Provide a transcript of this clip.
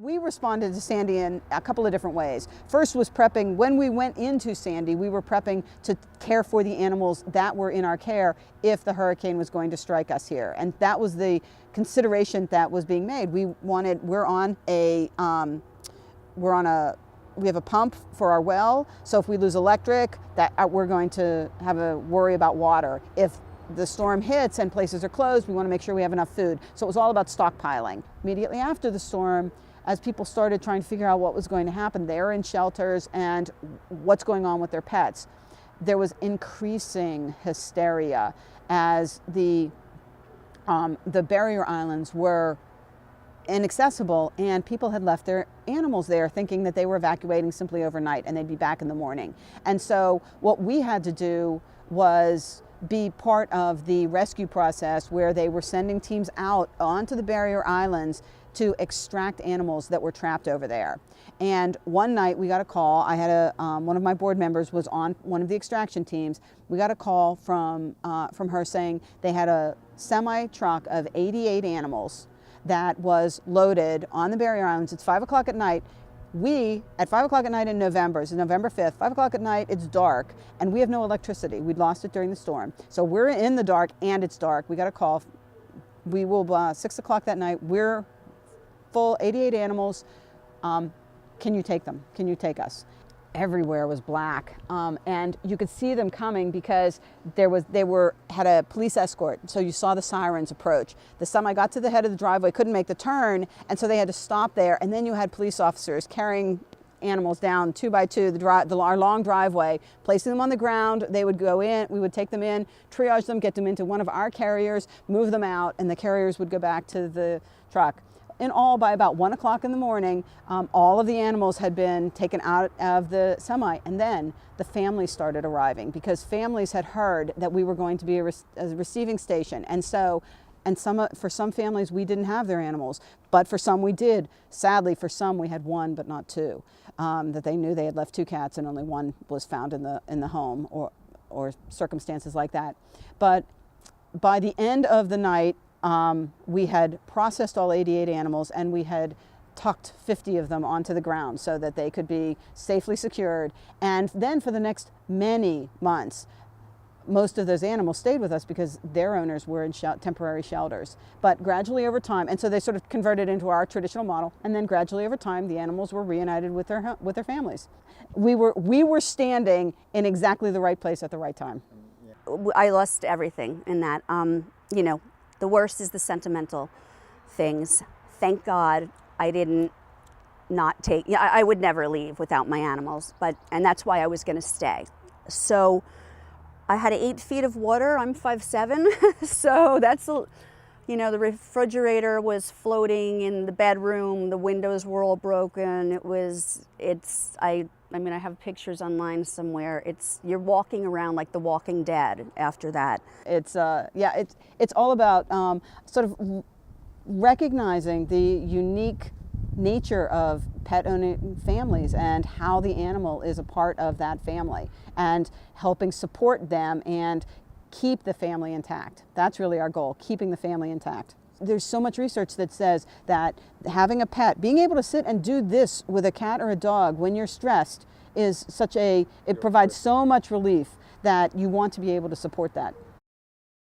We responded to Sandy in a couple of different ways. First was prepping. When we went into Sandy, we were prepping to care for the animals that were in our care if the hurricane was going to strike us here. And that was the consideration that was being made. We have a pump for our well, so if we lose electric, we're going to have a worry about water. If the storm hits and places are closed, we want to make sure we have enough food. So it was all about stockpiling. Immediately after the storm, as people started trying to figure out what was going to happen, they're in shelters and what's going on with their pets, there was increasing hysteria as the barrier islands were inaccessible and people had left their animals there thinking that they were evacuating simply overnight and they'd be back in the morning. And so what we had to do was be part of the rescue process where they were sending teams out onto the barrier islands to extract animals that were trapped over there. And one night we got a call. I had one of my board members was on one of the extraction teams. We got a call from her saying they had a semi truck of 88 animals that was loaded on the barrier islands. It's 5 o'clock at night. At 5 o'clock at night in November, it's November 5th, 5 o'clock at night, it's dark, and we have no electricity. We'd lost it during the storm. So we're in the dark and it's dark. We got a call. 6 o'clock that night, we're full, 88 animals. Can you take them? Can you take us? Everywhere was black, and you could see them coming because they had a police escort. So you saw the sirens approach. The semi got to the head of the driveway, couldn't make the turn, and so they had to stop there. And then you had police officers carrying animals down 2 by 2 our long driveway, placing them on the ground. They would go in, we would take them in, triage them, get them into one of our carriers, move them out, and the carriers would go back to the truck. In all, by about 1 o'clock in the morning, all of the animals had been taken out of the semi, and then the families started arriving because families had heard that we were going to be a receiving station. And so, for some families, we didn't have their animals, but for some we did. Sadly, for some we had one, but not two. That they knew they had left 2 cats and only one was found in the home, or circumstances like that. But by the end of the night, we had processed all 88 animals and we had tucked 50 of them onto the ground so that they could be safely secured. And then for the next many months, most of those animals stayed with us because their owners were in temporary shelters. But gradually over time, and so they sort of converted into our traditional model, and then gradually over time, the animals were reunited with their families. We were standing in exactly the right place at the right time. I lost everything in that. The worst is the sentimental things. Thank God I didn't not take, I would never leave without my animals, and that's why I was gonna stay. So I had 8 feet of water, I'm 5'7", so that's, the refrigerator was floating in the bedroom, the windows were all broken. I have pictures online somewhere. You're walking around like the Walking Dead after that. It's all about sort of recognizing the unique nature of pet owning families and how the animal is a part of that family and helping support them and keep the family intact. That's really our goal, keeping the family intact. There's so much research that says that having a pet, being able to sit and do this with a cat or a dog when you're stressed is it provides so much relief that you want to be able to support that.